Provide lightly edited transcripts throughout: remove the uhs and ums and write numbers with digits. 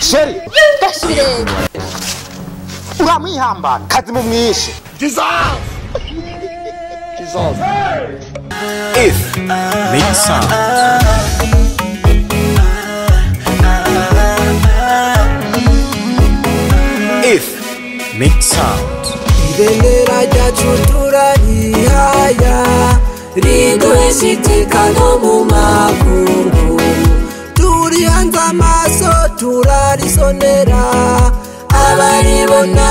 Sheri uramwihambana kazi mu mwishe If make sound. If make sound. Ibendera ryacu turarihaya riduheshitika no mu makungu turihanze amaso turarisonera abaribona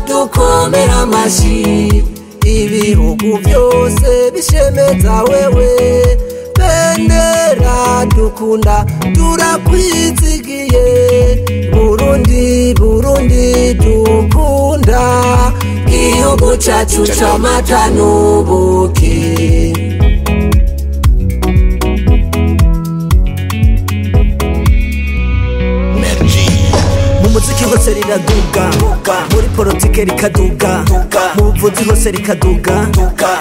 dukomera amashi ibihugu byose bishemeza wewe bendera dukunda turakwizigiye Burundi Burundi dukunda igihugu cyacu cy'amata n'ubuki muziki hose riraduga muri politike rikaduga mu buvuzi hose rikaduga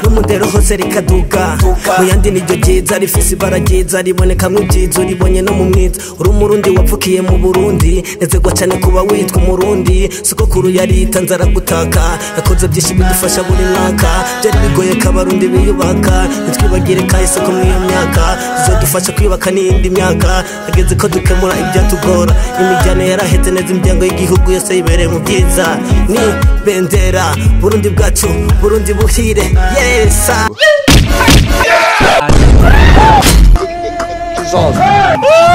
no mu ndero hose rikaduga mu yandi niryo ryiza rifise ibara ryiza ribonekamwo ibyiza uribonye no mu mwiza uri umurundi wapfukiye mu Burundi nezerwa cyane kuba witwa umurundi sogokuru yarita nzara gutaka yakoze byinshi bidufasha buri mwaka byari bigoye ko abarundi biyubaka ntitwibagire kahise ko mw'iyo myaka bizodufasha kwiyubaka n'iyindi myaka hageze ko dukemura ibyatugora imijyana yaraheze neza imiryango y'igihugu yose yibereye mu byiza ni bendera Burundi bwacu Burundi buhire yesa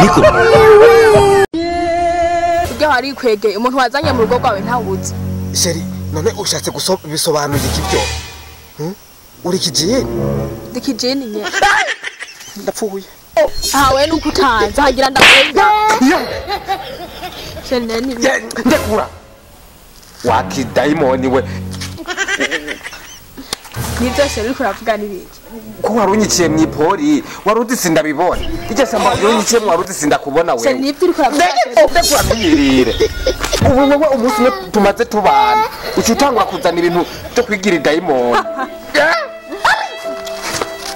Niko ubwo hari kwegeye umuntu wazanye mu rugo rwawe ntawuzi Sheri none ushatse bisobanuye ikibyo uri kijini dikijini nye ndapfuye hawe nukutanza hagira ndakwega Sheneni ndekura wakidaimoni we nivyo Sheri kuravuga nibiki ko warunyikiye mw'ipori warudisinda bibona ije samba yunyikiye mwarudisinda kubona wewe Sheri nivyo uri kuravuga ndekura mwirire ubu wewe umunsi umwe tumaze tubana ucutangwa kuzana ibintu byo kwigira daimoni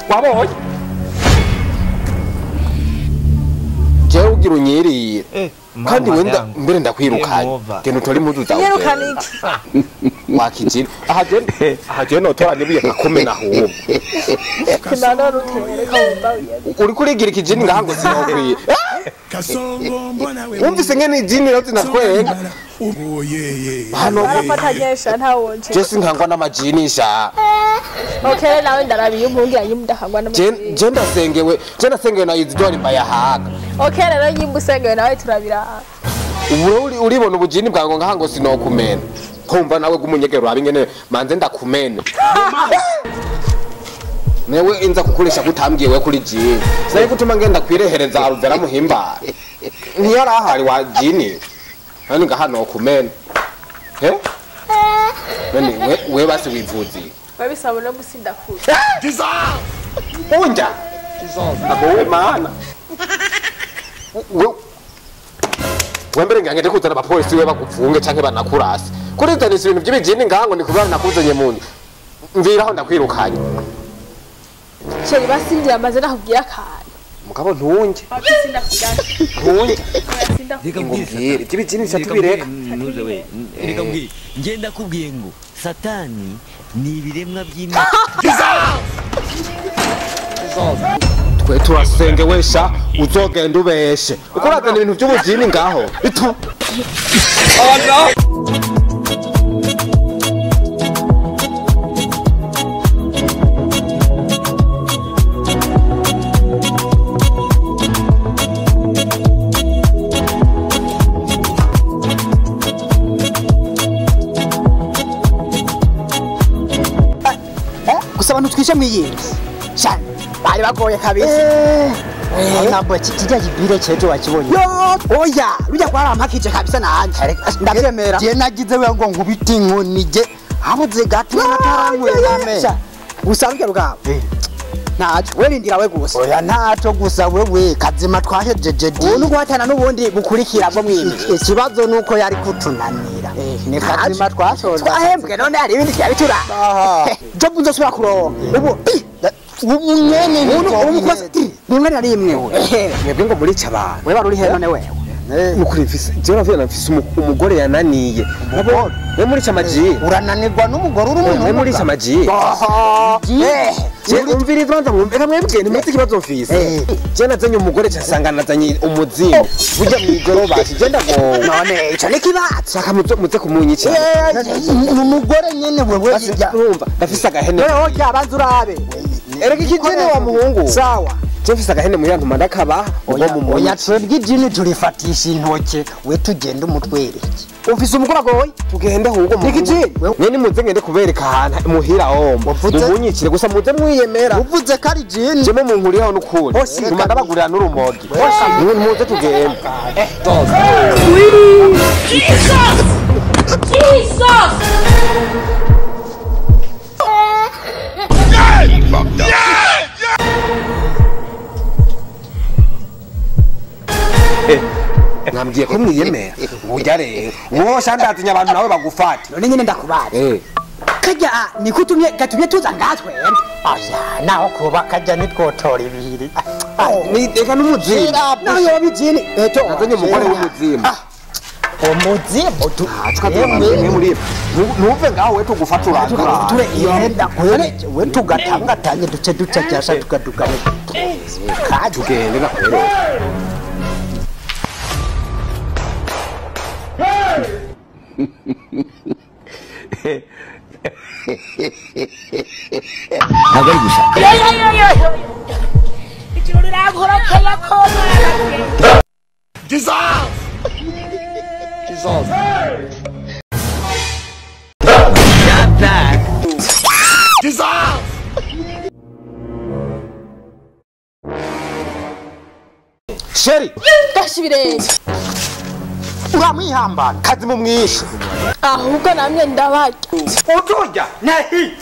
wabonye jewe ugira unyirire kandi wenda mbere ndakwirukanye genda utore impuzu zawe wakijini aha je notora nibuye ngakomena ahubwo kinana rutere kawumba uri kurigira ikijini ngaha ngo sinokwiye wumvise ngene ijini rero tinatwenga hano afatanyesha ntawonje je sinkangwa n'amajini sha okay nawe ndarabiye umpungira nyimudahangwa n'amajini je ndasengewe na izidori mbayahaga okay rero nyimbusengewe nawe turabira ubu uribona ubujini bwango ngaha ngo sinokumena kumva nawe gumunyegero abingene manze ndakumena newe inza kukurisha kutambwiwe kuri jini sai gutuma ngenda kwirehereza aruzera muhimba ntiyarahari wa jini hani ngaha no kumena none we basi wivuzi babisabona musinda kuza unja akowe mana wembere ngangende kuzana abapolisi we bagupfunge canke banakurase kuri tanisi ibintu by'ibijini ngahango ni kubana nakuzanye muntu mviraho ndakwirukanye Sheri basinzira amaze nakubwiye akana mugabo ntunje basinda ntunje reka mbwire iby'ibijini cyatubireka nuze we reka mbwire ngenda kubwiye ngo satani ni ibiremwa by'Imana twe turasenge wesha uzogenda ubeshe uko urazana ibintu by'ubujini ngaho itu gusa abantu twishe mwiyindi cyane bari bagoye kabisa ntabwo kijya kibire cyejo wakibonye oya rujya kwarampakije kabisa nanje ndabyemera je nagize we ngo nkubiti nkunije habuze gato n'atarankuye name gusange rugabo ntaco werindira we gusa oya ntaco gusa wewe kazima twahejeje ubu n'ugwatana n'ubundi bukurikira bwo mwimi ikibazo nuko yari kutunanira ni kazima twashonje twahembwe none hari ibindi byabitura jo bunzo subira kuronka ubu umunyene rimwe na rimwe we mwebwe ngo murica abantu wewe uri he none wewe nukuri mfise jewe navuye namfise umugore yananiye we murica amaji urananirwa n'umugore uri umuntu we murica amaji umviriza banza mwumvira mwebwe ntimutse ikibazo mfise je nazanye umugore casanga nazanye umuzimu burya mw'ijoro basi je ndagowe none ico ni kibazo shaka muze kumunyicira umugore nyene wewe urumva ndafise agahene wewe hoja abanza urabe erega ikijene wa muhungu sawa je mfise agahene mu yantu mandakaba ubwo mu munyi oya twebwe ijini turifatisha intoke we tugenda umutwereke ufise umugore agoye tugende ahubwo mu ikijini mwene muze ngende kubereka ahantu muhira ombo mubunyicire gusa muze mwiyemera uvuze ko ari jini je mu nkuriho n'ukuri nguma ndabagurira n'urumogi muze tugende mwambwiye ko mwiyemera burya rero mwosha ndatinya abantu nawe bagufata none nyene ndakubare kajya gatumye tuza ngatwe oya naho kuba kajya nitwotora ibiri reka n'umuzimu naho yoba bijini nazanye umugore w'umuzimu umuzimu ntuve ngaho we tugufata ture yenda we tugatangatanye duce cyasha tukaduka tugende nakwero ntabwo ari gushaka ikirori rankorokeya koma sheri gashibirenge uramwihambana kazi mu mwishe ahubwo namwe ndabarya uturya nahi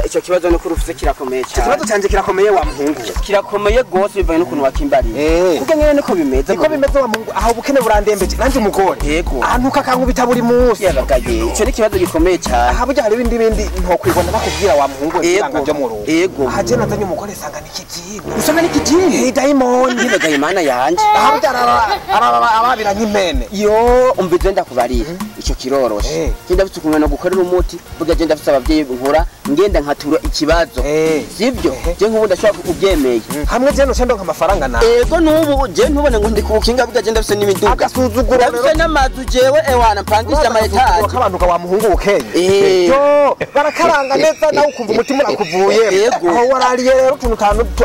icyo kibazo no kurufise kirakomeye cyane ikibazo canje kirakomeye wa muhungu kirakomeye gose bivanye n'ukuntu wakimbariye kuko nyene niko bimeze niko bimeze wa muhungu aho ubukene burandembeje nanje umugore yego ahantu kakankubita buri munsi yabagaye icyo ni kibazo gikomeye cyane aha burya hari ibindi ntokwibona bakubwira wa muhungu ibanga byo mu rugo yego aha je nazanye umugore sanga nikijini usanga nikijini dayimoni yibagaye mana yanje aha burya arababira nk'impene yo umvize ndakubariye icyo kiroroshe kinda bifite ukuntu no gukorera umuti burya je ndafite abavyeyi nkora ngenda nkatura ikibazo sivyo je nk'ubu ndashobora kukubyemeye hamwe je no shendo nk'amafaranga na ego n'ubu je ntubone ngo ndi kubukinga burya je ndafite n'imiduga agasuzuguro ndafite n'amazu jewe ewana mpangisha amayetaje kabantuka wa muhungu ukeye yo barakaranga neza nawe ukumva umutima urakuvuye aho warariye rero utuntu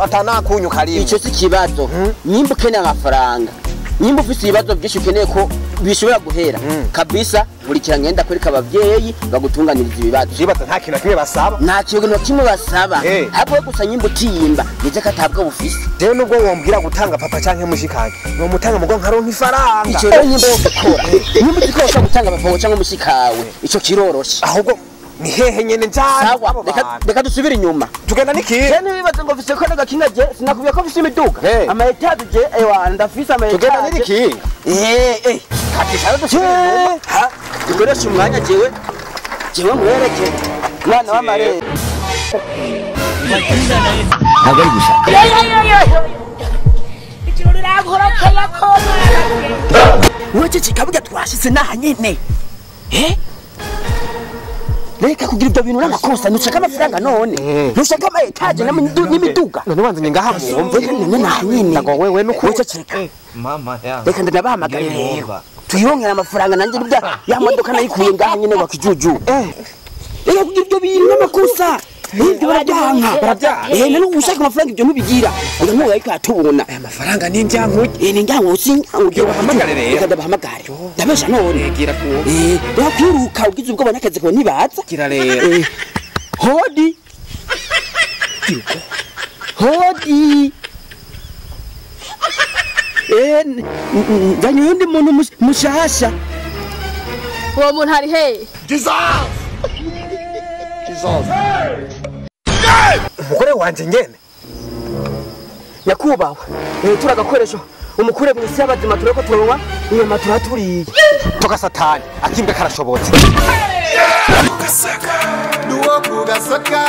atanakunyu karimwe icyo si kibazo nimba ukeneye amafaranga nimba ufite ibibazo byinshi ukeneye ko bishobora guhera kabisa nkurikira ngenda kwereka abavyeyi bagutunganiriza ibibazo ibibazo nta kintu kimwe basaba nta kintu na kimwe basaba ahubwo gusa nyimba utiyimba nize katabwa bufise jewe nubwo wombwira gutanga papa canke mushikanje no mutanga mugo nkaronka ifaranga icyo rero nyimba wo gukora nyimba utikoresha gutanga papa canke mushikawe icyo kiroroshe ahubwo ni hehe nyene njana sawa reka dusubire inyuma tugenda niki je nibibaze ngo mfise ko n'agakinga je sinakubiye ko mfise imiduga amayetaje je ewa ndafise amayetaje tugenda niki katisha dusubire inyuma ha dukoresha umwanya jewe mwereke mwana w'amarere ntabwo ari gushaka ikirori rankorokeya koma wowe kikabuga twashitse naha nyene reka kugira ibyo bintu n'amakosa ntushaka amafaranga none ntushaka amayetaje n'imiduga none wanzanye ngaha mwumve none naha nyene nago wewe nuko mama ya reka ndabahamagaye rero tuyirongera amafaranga nanjye nibya ya modoka nayikuye ngaha nyene wakijuju reka kugira ibyo bintu n'amakosa ibyo barabyanka none ushaka amafaranga ibyo ntubigira reka ntuwe ariko atubona aya mafaranga ni njyankuye ni njyankuye sinjyankuye bahamagare rero reka ndabahamagare ndabesha none gira ku reka kwiruka ugize ubwoba n'akazi kawe ntibaza gira rero hodi hodi nzanye uyundi muntu mushasha uwo muntu ari hehe umugore wanje ngene nyakubahwa turagakoresho umukure mu isi y'abazima tureko turonwa inyama turaturiye toka satani akimbwa karashobotse nuwo kugasoka